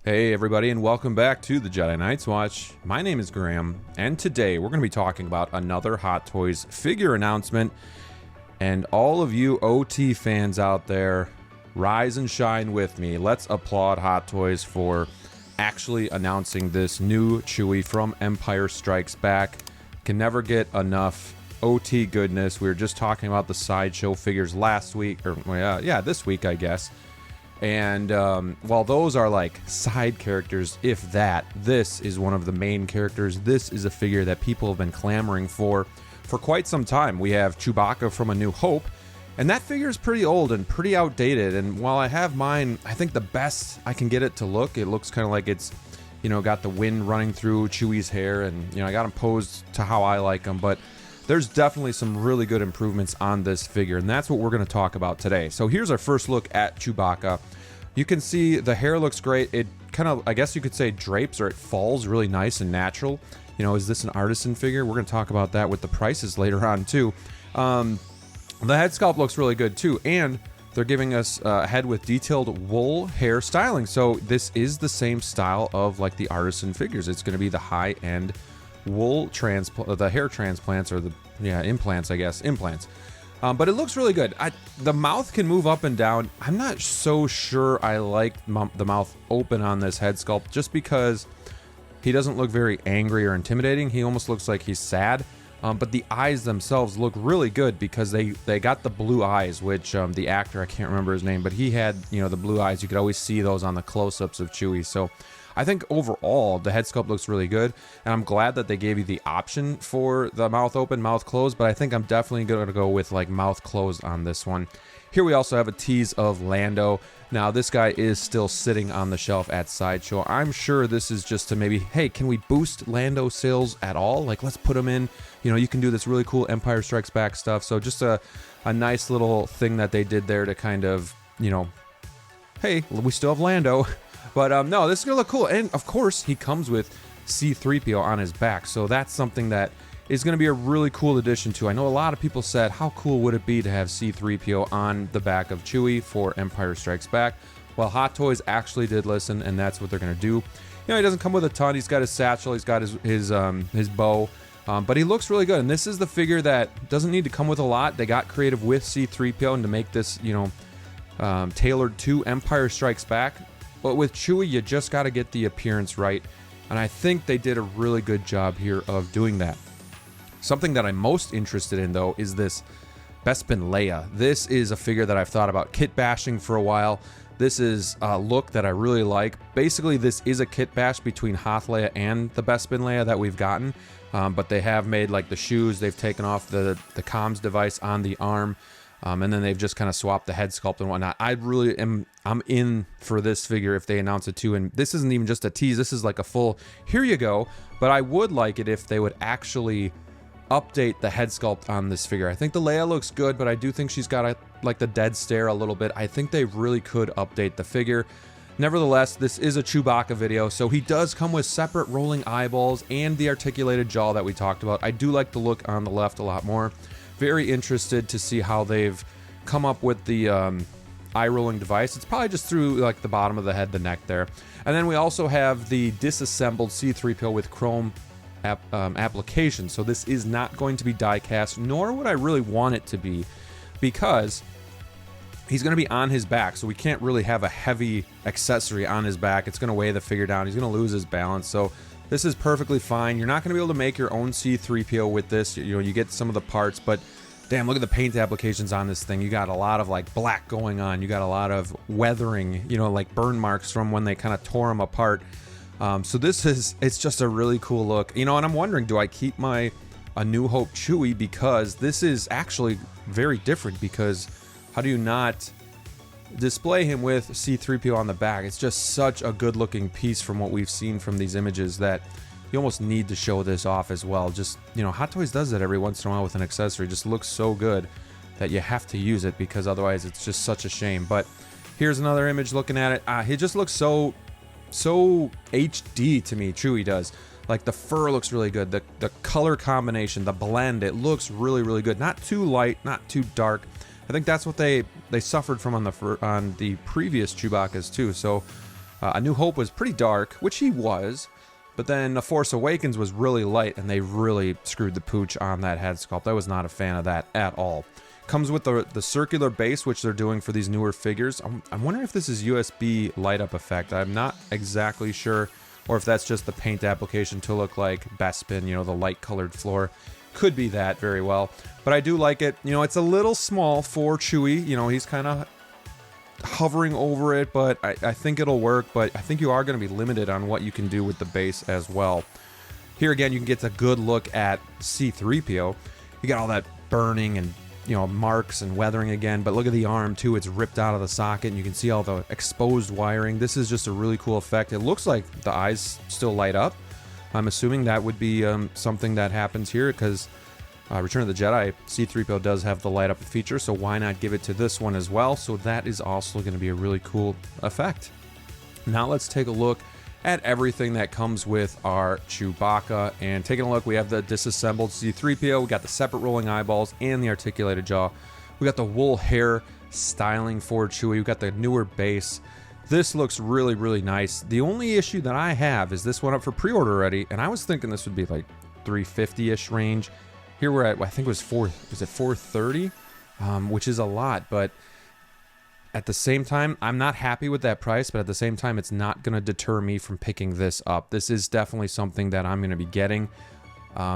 Hey everybody, and welcome back to the Jedi Knights Watch. My name is Graham, and today we're going to be talking about another Hot Toys figure announcement. And all of you OT fans out there, rise and shine with me. Let's applaud Hot Toys for actually announcing this new Chewie from Empire Strikes Back. Can never get enough OT goodness. We were just talking about the Sideshow figures last week, or this week, I guess. And while those are like side characters, if that, this is one of the main characters. This is a figure that people have been clamoring for quite some time. We have Chewbacca from A New Hope, and that figure is pretty old and pretty outdated. And while I have mine, I think the best I can get it to look, it looks kind of like it's, you know, got the wind running through Chewie's hair, and, you know, I got him posed to how I like him, but there's definitely some really good improvements on this figure, and that's what we're going to talk about today. So here's our first look at Chewbacca. You can see the hair looks great. It kind of, I guess you could say, drapes, or it falls really nice and natural. You know, is this an artisan figure? We're going to talk about that with the prices later on too. The head sculpt looks really good too, and they're giving us a head with detailed wool hair styling. So this is the same style of like the artisan figures. It's going to be the high-end wool the hair transplants, or the implants, I guess, implants. But it looks really good. The mouth can move up and down. I'm not so sure I like the mouth open on this head sculpt, just because he doesn't look very angry or intimidating. He almost looks like he's sad. But the eyes themselves look really good because they got the blue eyes, which the actor, I can't remember his name, but he had, you know, the blue eyes. You could always see those on the close-ups of Chewie. So I think overall the head sculpt looks really good, and I'm glad that they gave you the option for the mouth open, mouth closed, but I think I'm definitely going to go with like mouth closed on this one. Here we also have a tease of Lando. Now this guy is still sitting on the shelf at Sideshow. I'm sure this is just to maybe, hey, can we boost Lando sales at all? Like, let's put him in, you know, you can do this really cool Empire Strikes Back stuff. So just a nice little thing that they did there to kind of, you know, hey, we still have Lando. But no, this is going to look cool. And of course, he comes with C-3PO on his back. So that's something that is going to be a really cool addition to. I know a lot of people said, how cool would it be to have C-3PO on the back of Chewie for Empire Strikes Back? Well, Hot Toys actually did listen, and that's what they're going to do. You know, he doesn't come with a ton. He's got his satchel. He's got his bow. But he looks really good. And this is the figure that doesn't need to come with a lot. They got creative with C-3PO and to make this, you know, tailored to Empire Strikes Back. But with Chewie, you just got to get the appearance right, and I think they did a really good job here of doing that. Something that I'm most interested in, though, is this Bespin Leia. This is a figure that I've thought about kit bashing for a while. This is a look that I really like. Basically, this is a kit bash between Hoth Leia and the Bespin Leia that we've gotten, but they have made like the shoes. They've taken off the comms device on the arm. And then they've just kind of swapped the head sculpt and whatnot. I'm in for this figure if they announce it too. And this isn't even just a tease. This is like a full, here you go. But I would like it if they would actually update the head sculpt on this figure. I think the Leia looks good, but I do think she's got like the dead stare a little bit. I think they really could update the figure. Nevertheless, this is a Chewbacca video, so he does come with separate rolling eyeballs and the articulated jaw that we talked about. I do like the look on the left a lot more. Very interested to see how they've come up with the eye-rolling device. It's probably just through like the bottom of the head, the neck there. And then we also have the disassembled C-3PO with chrome application. So this is not going to be die-cast, nor would I really want it to be, because he's going to be on his back, so we can't really have a heavy accessory on his back. It's going to weigh the figure down. He's going to lose his balance. So this is perfectly fine. You're not going to be able to make your own C-3PO with this. You know, you get some of the parts, but damn, look at the paint applications on this thing. You got a lot of like black going on. You got a lot of weathering, you know, like burn marks from when they kind of tore them apart. So it's just a really cool look. You know, and I'm wondering, do I keep my A New Hope Chewie? Because this is actually very different, because how do you not display him with C-3PO on the back? It's just such a good looking piece from what we've seen from these images that you almost need to show this off as well. Just, you know, Hot Toys does that every once in a while with an accessory. It just looks so good that you have to use it, because otherwise it's just such a shame. But here's another image looking at it. He just looks so HD to me. Chewie does. Like the fur looks really good. The color combination, the blend, it looks really, really good. Not too light, not too dark. I think that's what they suffered from on the previous Chewbaccas too. So A New Hope was pretty dark, which he was, but then The Force Awakens was really light, and they really screwed the pooch on that head sculpt. I was not a fan of that at all. Comes with the circular base, which they're doing for these newer figures. I'm wondering if this is USB light up effect. I'm not exactly sure, or if that's just the paint application to look like Bespin, you know, the light colored floor. Could be that very well, but I do like it. You know, it's a little small for Chewie. You know, he's kind of hovering over it, but I think it'll work. But I think you are going to be limited on what you can do with the base as well. Here again, you can get a good look at C-3PO. You got all that burning and, you know, marks and weathering again, but look at the arm too. It's ripped out of the socket, and you can see all the exposed wiring. This is just a really cool effect. It looks like the eyes still light up. I'm assuming that would be something that happens here, because Return of the Jedi, C-3PO does have the light up feature, so why not give it to this one as well? So that is also going to be a really cool effect. Now let's take a look at everything that comes with our Chewbacca. And taking a look, we have the disassembled C-3PO, we got the separate rolling eyeballs and the articulated jaw. We got the wool hair styling for Chewie, we got the newer base. This looks really, really nice. The only issue that I have is this went up for pre-order already, and I was thinking this would be like 350-ish range. Here we're at, I think it was $430, which is a lot, but at the same time, I'm not happy with that price, but at the same time, it's not going to deter me from picking this up. This is definitely something that I'm going to be getting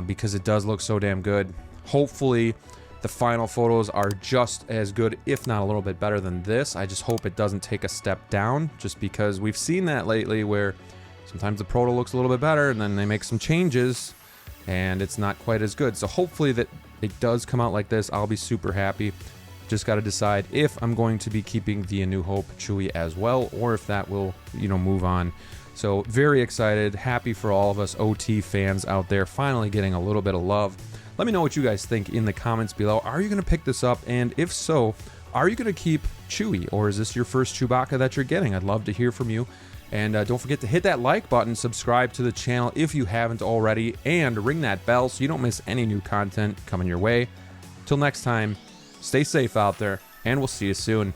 because it does look so damn good. Hopefully, the final photos are just as good, if not a little bit better than this. I just hope it doesn't take a step down, just because we've seen that lately where sometimes the proto looks a little bit better and then they make some changes and it's not quite as good. So hopefully that it does come out like this. I'll be super happy. Just got to decide if I'm going to be keeping the A New Hope Chewie as well, or if that will, you know, move on. So very excited, happy for all of us OT fans out there, finally getting a little bit of love. Let me know what you guys think in the comments below. Are you going to pick this up? And if so, are you going to keep Chewie, or is this your first Chewbacca that you're getting? I'd love to hear from you. And don't forget to hit that like button, subscribe to the channel if you haven't already, and ring that bell so you don't miss any new content coming your way. Till next time, stay safe out there, and we'll see you soon.